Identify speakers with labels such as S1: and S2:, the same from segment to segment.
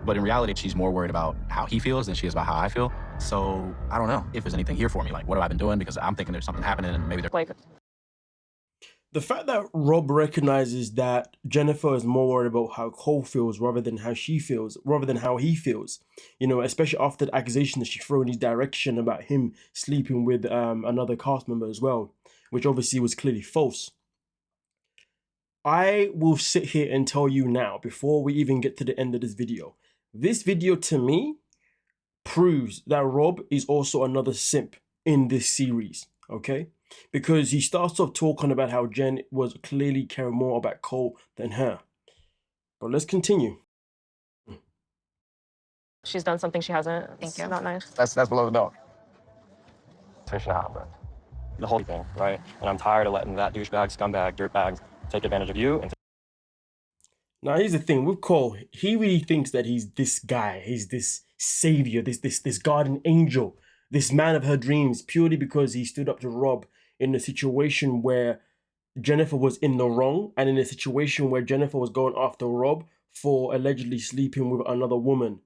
S1: But in reality, she's more worried about how he feels than she is about how I feel. So I don't know if there's anything here for me. Like, what have I been doing? Because I'm thinking there's something happening and maybe they're like...
S2: The fact that Rob recognizes that Jenifer is more worried about how Cole feels rather than how she feels, rather than how he feels, you know, especially after the accusation that she threw in his direction about him sleeping with another cast member as well, which obviously was clearly false. I will sit here and tell you now, before we even get to the end of this video to me proves that Rob is also another simp in this series, okay? Because he starts off talking about how Jen was clearly caring more about Cole than her. But let's continue.
S3: She's done something she hasn't.
S4: Thank you.
S3: Not nice.
S5: That's below the belt. Finish it out, bro. The whole thing, right? And I'm tired of letting that douchebag, scumbag, dirtbag take advantage of you. And
S2: now here's the thing with Cole, he really thinks that he's this guy, he's this savior, this guardian angel, this man of her dreams, purely because he stood up to Rob in a situation where Jenifer was in the wrong, and in a situation where Jenifer was going after Rob for allegedly sleeping with another woman.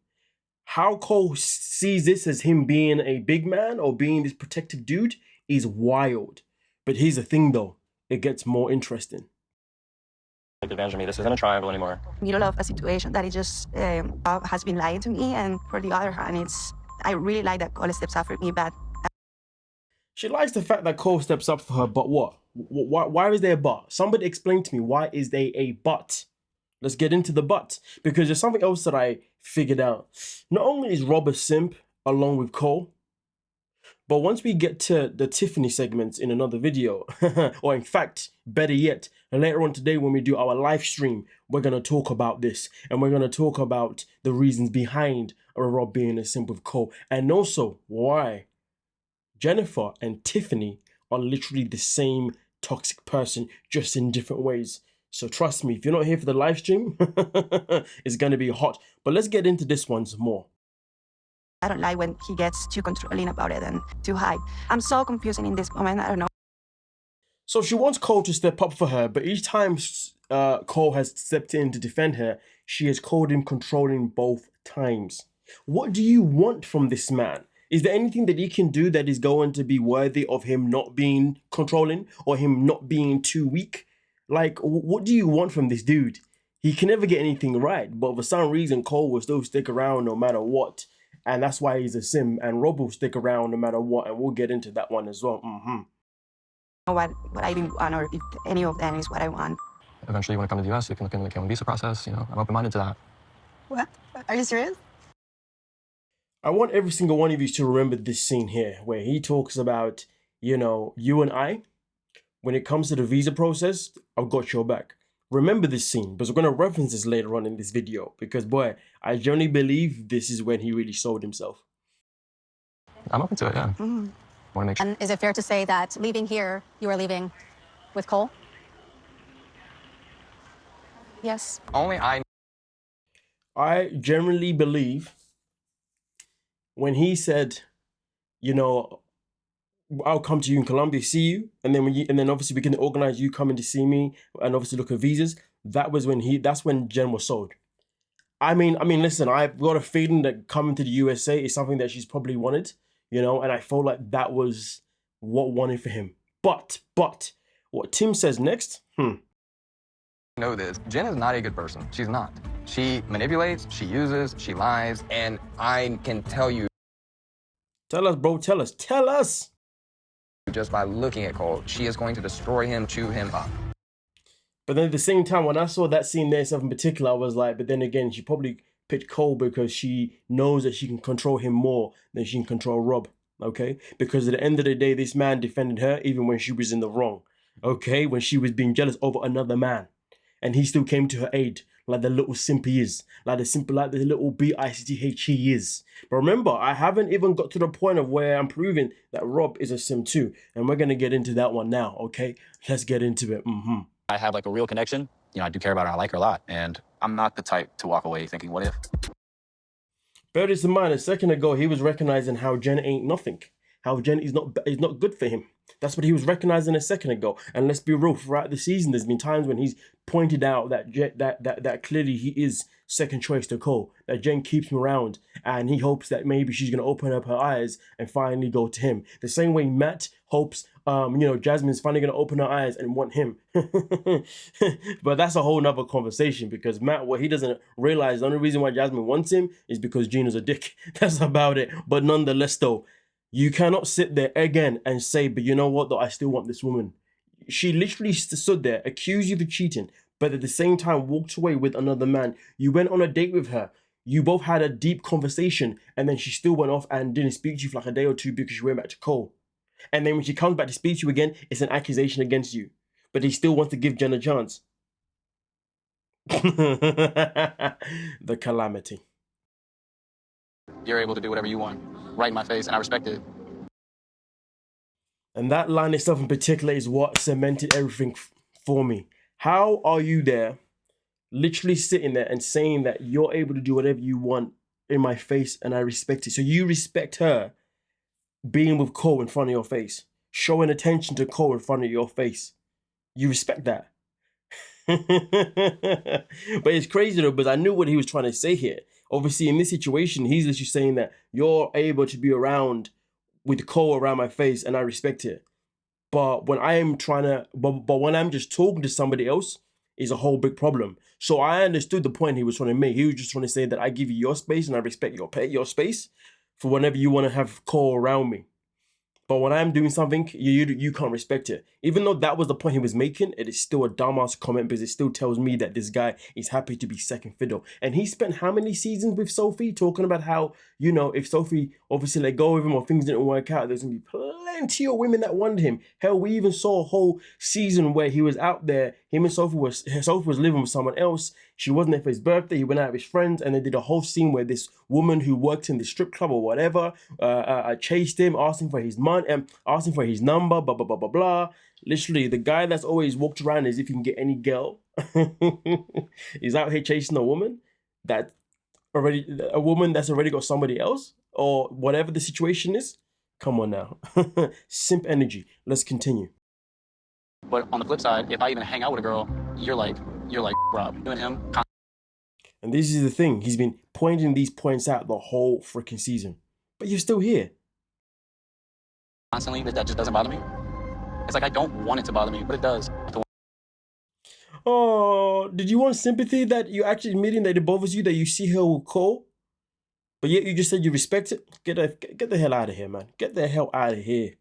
S2: How Cole sees this as him being a big man or being this protective dude is wild. But here's the thing though, it gets more interesting.
S5: take advantage of me. This isn't a triangle anymore.
S4: Middle of a situation that it just has been lying to me, and for the other hand, I really like that Cole steps up for me, but
S2: she likes the fact that Cole steps up for her, but what? Why is there a but? Somebody explain to me, why is there a but? Let's get into the but, because there's something else that I figured out. Not only is Rob a simp along with Cole, but once we get to the Tiffany segments in another video, or in fact, better yet, later on today when we do our live stream, we're going to talk about this, and we're going to talk about the reasons behind Rob being a simp with Cole, and also why Jenifer and Tiffany are literally the same toxic person, just in different ways. So trust me, if you're not here for the live stream, it's going to be hot. But let's get into this one some more.
S4: I don't like when he gets too controlling about it and too high. I'm so confusing in this moment, I don't know.
S2: So she wants Cole to step up for her, but each time Cole has stepped in to defend her, she has called him controlling both times. What do you want from this man? Is there anything that he can do that is going to be worthy of him not being controlling or him not being too weak? Like, what do you want from this dude? He can never get anything right, but for some reason, Cole will still stick around no matter what. And that's why he's a sim, and Rob will stick around no matter what, and we'll get into that one as well.
S4: What I didn't want, or if any of them is what I want.
S5: Eventually, you want to come to the US, you can look into the K-1 visa process. You know, I'm open-minded to that.
S4: What? Are you serious?
S2: I want every single one of you to remember this scene here, where he talks about, you know, you and I, when it comes to the visa process, I've got your back. Remember this scene, because we're going to reference this later on in this video, because boy, I genuinely believe this is when he really sold himself.
S5: I'm open to it, yeah. Want to make sure.
S6: And is it fair to say that leaving here, you are leaving with Cole? Yes.
S5: Only
S2: I generally believe when he said, you know, I'll come to you in Colombia, see you, and then obviously we can organize you coming to see me, and obviously look at visas. That's when Jen was sold. I mean, listen, I've got a feeling that coming to the USA is something that she's probably wanted, you know, and I felt like that was what wanted for him. But what Tim says next,
S5: know this. Jen is not a good person. She's not. She manipulates, she uses, she lies, and I can tell you.
S2: Tell us, bro, tell us.
S5: Just by looking at Cole, she is going to destroy him, chew him up.
S2: But then at the same time, when I saw that scene there itself in particular, I was like, but then again, she probably picked Cole because she knows that she can control him more than she can control Rob, okay? Because at the end of the day, this man defended her even when she was in the wrong, okay? When she was being jealous over another man. And he still came to her aid, like the little simp he is, like the little B-I-C-T-H he is. But remember, I haven't even got to the point of where I'm proving that Rob is a simp too. And we're going to get into that one now, okay? Let's get into it.
S1: I have like a real connection. You know, I do care about her. I like her a lot. And I'm not the type to walk away thinking, what if?
S2: Bear this in mind, a second ago, he was recognizing how Jen ain't nothing. How Jen is not good for him. That's what he was recognizing a second ago. And let's be real, throughout the season, there's been times when he's pointed out that clearly he is second choice to Cole. That Jen keeps him around, and he hopes that maybe she's gonna open up her eyes and finally go to him. The same way Matt hopes, Jasmine's finally gonna open her eyes and want him. But that's a whole nother conversation, because Matt, what he doesn't realize, the only reason why Jasmine wants him is because Gina's a dick. That's about it. But nonetheless, though, you cannot sit there again and say, but you know what, though, I still want this woman. She literally stood there, accused you of cheating, but at the same time walked away with another man. You went on a date with her. You both had a deep conversation, and then she still went off and didn't speak to you for like a day or two because she went back to Cole. And then when she comes back to speak to you again, it's an accusation against you. But he still wants to give Jen a chance. The calamity.
S1: You're able to do whatever you want, right in my face, and I respect it.
S2: And that line itself in particular is what cemented everything for me. How are you there, literally sitting there and saying that you're able to do whatever you want in my face and I respect it? So you respect her being with Cole in front of your face, showing attention to Cole in front of your face. You respect that. But it's crazy though, because I knew what he was trying to say here. Obviously, in this situation, he's literally saying that you're able to be around with Cole around my face and I respect it. But when I am trying to, but when I'm just talking to somebody else, is a whole big problem. So I understood the point he was trying to make. He was just trying to say that I give you your space and I respect your space for whenever you want to have Cole around me. But when I'm doing something, you can't respect it. Even though that was the point he was making, it is still a dumbass comment, because it still tells me that this guy is happy to be second fiddle. And he spent how many seasons with Sophie talking about how, if Sophie obviously let go of him or things didn't work out, there's going to be plenty of women that wanted him. Hell, we even saw a whole season where he was out there, Sophie was living with someone else. She wasn't there for his birthday. He went out with his friends, and they did a whole scene where this woman who worked in the strip club or whatever chased him, asking for his money, asking for his number, blah blah blah blah blah. Literally, the guy that's always walked around as if he can get any girl is out here chasing a woman that's already got somebody else, or whatever the situation is. Come on now. Simp energy. Let's continue.
S1: But on the flip side, if I even hang out with a girl, you're like Rob. You and him
S2: And this is the thing. He's been pointing these points out the whole freaking season. But you're still here.
S1: constantly, that just doesn't bother me. It's like I don't want it to bother me, but it does.
S2: Oh, did you want sympathy that you're actually admitting that it bothers you that you see her with Cole? But yet you just said you respect it? Get the hell out of here, man. Get the hell out of here.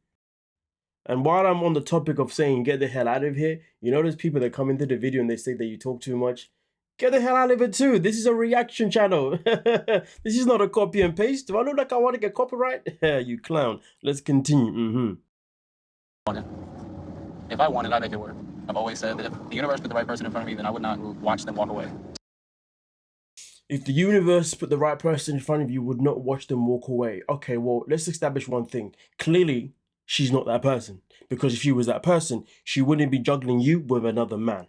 S2: And while I'm on the topic of saying get the hell out of here, you know there's people that come into the video and they say that you talk too much? Get the hell out of it too. This is a reaction channel. This is not a copy and paste. Do I look like I want to get copyright? You clown. Let's continue.
S1: If I wanted, I'd make it work. I've always said that if the universe put the right person in front of me, then I would not watch them walk away.
S2: If the universe put the right person in front of you, would not watch them walk away. Okay, well, let's establish one thing. Clearly, she's not that person. Because if she was that person, she wouldn't be juggling you with another man.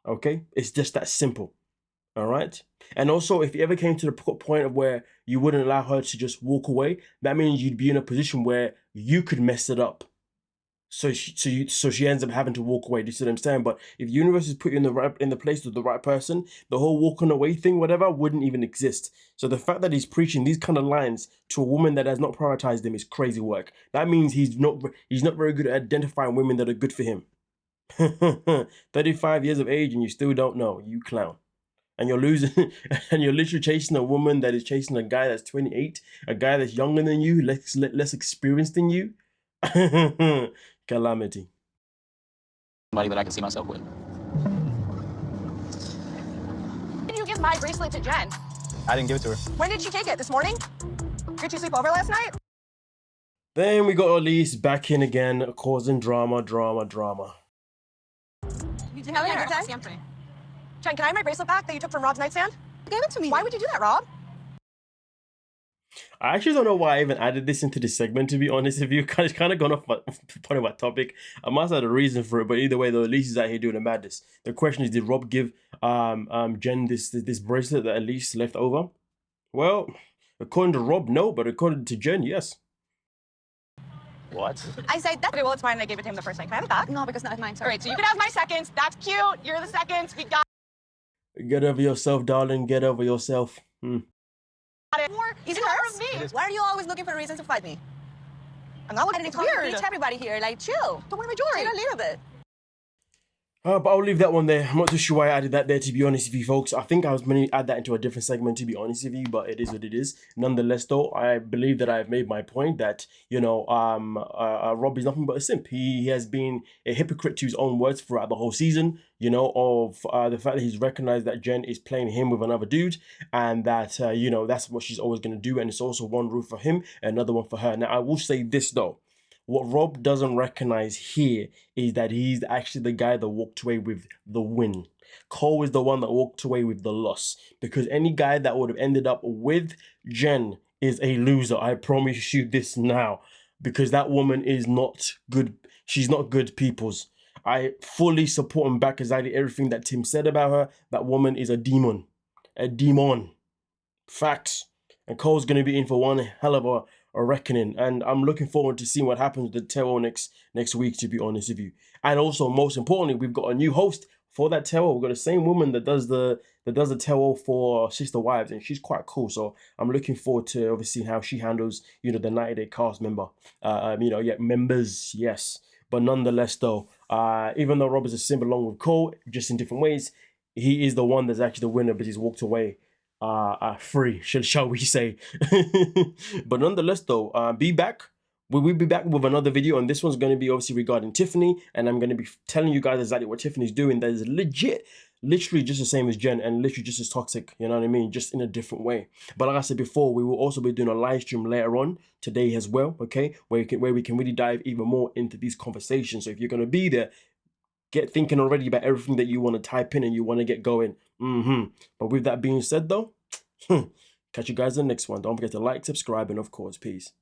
S2: Okay? It's just that simple. All right? And also, if you ever came to the point of where you wouldn't allow her to just walk away, that means you'd be in a position where you could mess it up. So she ends up having to walk away. Do you see what I'm saying? But if the universe is put you in the place of the right person, the whole walking away thing, whatever, wouldn't even exist. So the fact that he's preaching these kind of lines to a woman that has not prioritized him is crazy work. That means he's not very good at identifying women that are good for him. 35 years of age and you still don't know, you clown. And you're losing, and you're literally chasing a woman that is chasing a guy that's 28, a guy that's younger than you, less experienced than you. Calamity.
S1: Somebody that I can see myself with.
S7: Did you give my bracelet to Jen?
S5: I didn't give it to her.
S7: When did she take it? This morning? Did you sleep over last night?
S2: Then we got Elise back in again, causing drama.
S7: You didn't have a good day? Jen, can I have my bracelet back that you took from Rob's nightstand?
S4: Give it to me.
S7: Why would you do that, Rob?
S2: I actually don't know why I even added this into this segment, to be honest with you. It's kind of gone off part of my topic. I must have had a reason for it, but either way, though, Elise is out here doing a madness. The question is, did Rob give Jen this bracelet that Elise left over? Well, according to Rob, no, but according to Jen, yes.
S5: What?
S7: I said that. Okay, well, it's mine and I gave it to him the first night. Can I have it back?
S6: No, because not mine,
S7: All
S6: sorry.
S7: right, so you can have my seconds. That's cute. You're the seconds. We got
S2: Get over yourself, darling. Get over yourself.
S7: it. More
S6: Is
S7: in
S6: it
S7: her
S6: hers?
S7: of me.
S6: Why are you always looking for reasons to fight me?
S7: I'm not looking.
S6: And
S7: It's
S6: it's
S7: weird.
S6: Reach everybody here, like chill.
S7: Don't wear my jewelry.
S6: Chill a little bit.
S2: But I'll leave that one there. I'm not too sure why I added that there, to be honest with you folks. I think I was going to add that into a different segment, to be honest with you, but it is what it is. Nonetheless, though, I believe that I've made my point that, you know, Rob is nothing but a simp. He has been a hypocrite to his own words throughout the whole season, you know, of the fact that he's recognized that Jen is playing him with another dude, and that, you know, that's what she's always going to do, and it's also one roof for him, and another one for her. Now, I will say this, though. What Rob doesn't recognize here is that he's actually the guy that walked away with the win. Cole is the one that walked away with the loss. Because any guy that would have ended up with Jen is a loser. I promise you this now. Because that woman is not good. She's not good people's. I fully support and back exactly everything that Tim said about her. That woman is a demon. A demon. Facts. And Cole's going to be in for one hell of a reckoning, and I'm looking forward to seeing what happens with the tarot next week, to be honest with you. And also, most importantly, we've got a new host for that tarot. We've got the same woman that does the tarot for Sister Wives, and she's quite cool. So I'm looking forward to obviously how she handles, you know, the 90-day cast members, yes. But nonetheless, though, even though Rob is a simp along with Cole, just in different ways, he is the one that's actually the winner, but he's walked away free, shall we say. But nonetheless, though, be back. We will be back with another video, and this one's going to be obviously regarding Tiffany, and I'm going to be telling you guys exactly what Tiffany's doing that is literally just the same as Jen, and literally just as toxic, you know what I mean, just in a different way. But like I said before, we will also be doing a live stream later on today as well, okay, where we can really dive even more into these conversations. So if you're going to be there, get thinking already about everything that you want to type in and you want to get going. But with that being said, though, catch you guys in the next one. Don't forget to like, subscribe, and of course, peace.